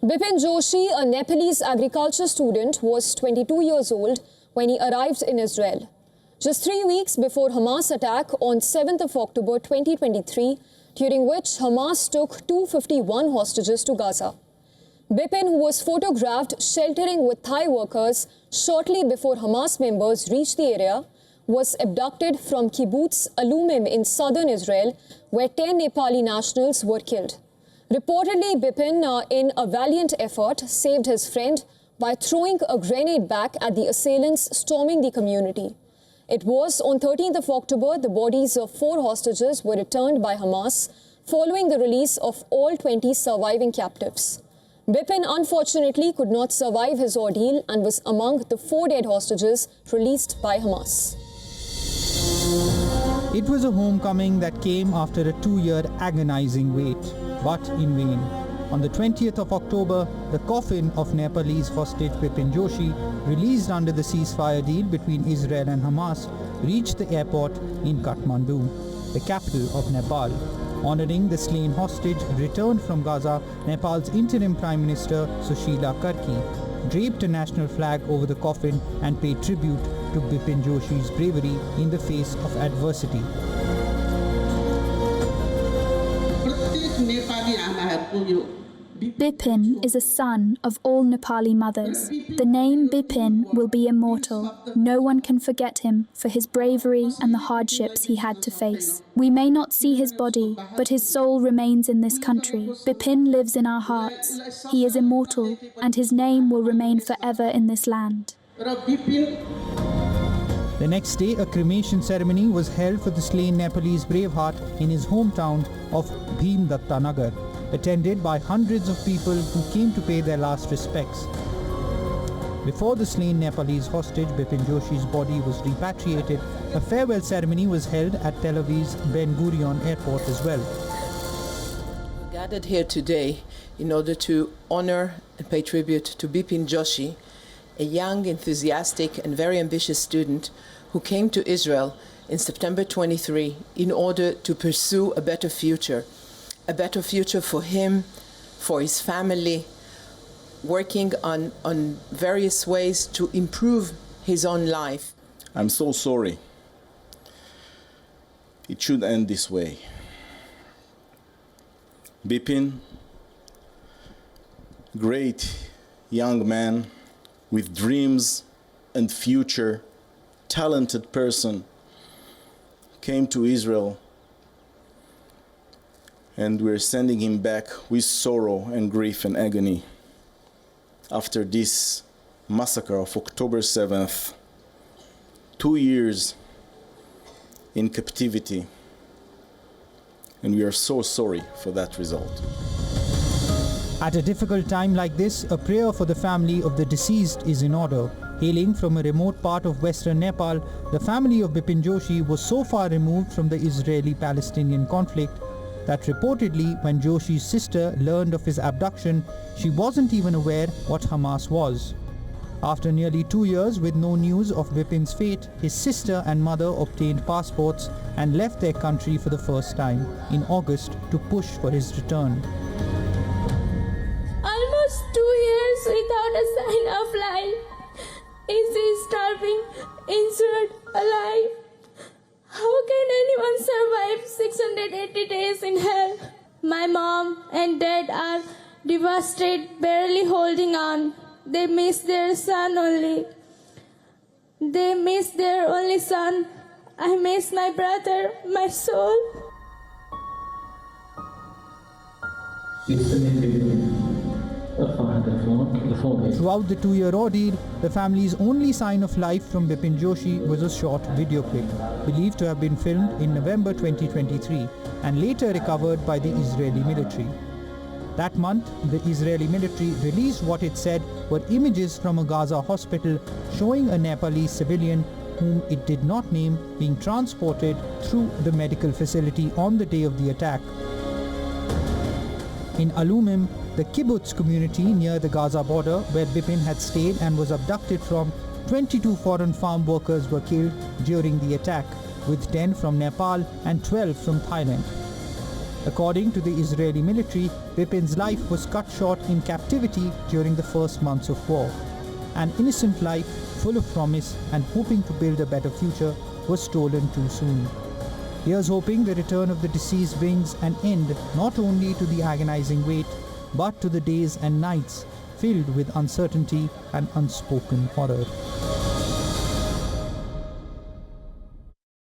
Bipin Joshi, a Nepalese agriculture student, was 22 years old when he arrived in Israel. Just 3 weeks before Hamas attack on 7th of October 2023, during which Hamas took 251 hostages to Gaza. Bipin, who was photographed sheltering with Thai workers shortly before Hamas members reached the area, was abducted from kibbutz Alumim in southern Israel, where 10 Nepali nationals were killed. Reportedly, Bipin, in a valiant effort, saved his friend by throwing a grenade back at the assailants storming the community. It was on 13th of October the bodies of 4 hostages were returned by Hamas following the release of all 20 surviving captives. Bipin unfortunately could not survive his ordeal and was among the 4 dead hostages released by Hamas. It was a homecoming that came after a 2-year agonizing wait, but in vain. On the 20th of October, the coffin of Nepalese hostage Bipin Joshi, released under the ceasefire deal between Israel and Hamas, reached the airport in Kathmandu, the capital of Nepal. Honoring the slain hostage returned from Gaza, Nepal's interim Prime Minister Sushila Karki draped a national flag over the coffin and paid tribute to Bipin Joshi's bravery in the face of adversity. Bipin is a son of all Nepali mothers. The name Bipin will be immortal. No one can forget him for his bravery and the hardships he had to face. We may not see his body, but his soul remains in this country. Bipin lives in our hearts. He is immortal, and his name will remain forever in this land. The next day, a cremation ceremony was held for the slain Nepalese braveheart in his hometown of Bhimdatta Nagar, attended by hundreds of people who came to pay their last respects. Before the slain Nepalese hostage Bipin Joshi's body was repatriated, a farewell ceremony was held at Tel Aviv's Ben Gurion airport as well. We gathered here today in order to honor and pay tribute to Bipin Joshi, a young, enthusiastic and very ambitious student who came to Israel in September 23 in order to pursue a better future for him, for his family, working on various ways to improve his own life. I'm so sorry. It should end this way. Bipin, great young man with dreams and future, talented person, came to Israel, and we're sending him back with sorrow and grief and agony after this massacre of October 7th, 2 years in captivity, and we are so sorry for that result. At a difficult time like this, a prayer for the family of the deceased is in order. Hailing from a remote part of western Nepal, the family of Bipin Joshi was so far removed from the Israeli-Palestinian conflict that reportedly when Joshi's sister learned of his abduction, she wasn't even aware what Hamas was. After nearly 2 years with no news of Bipin's fate, his sister and mother obtained passports and left their country for the first time in August to push for his return. Almost 2 years without a sign of life. Is he starving, injured, alive? How can anyone survive 680 days in hell? My mom and dad are devastated, barely holding on. They miss their son only. They miss their only son. I miss my brother, my soul. Throughout the 2-year ordeal, the family's only sign of life from Bipin Joshi was a short video clip, believed to have been filmed in November 2023 and later recovered by the Israeli military. That month, the Israeli military released what it said were images from a Gaza hospital showing a Nepalese civilian whom it did not name being transported through the medical facility on the day of the attack. In Alumim, the kibbutz community near the Gaza border where Bipin had stayed and was abducted from, 22 foreign farm workers were killed during the attack, with 10 from Nepal and 12 from Thailand. According to the Israeli military, Bipin's life was cut short in captivity during the first months of war. An innocent life, full of promise and hoping to build a better future, was stolen too soon. Here's hoping the return of the deceased brings an end not only to the agonizing wait, but to the days and nights filled with uncertainty and unspoken horror.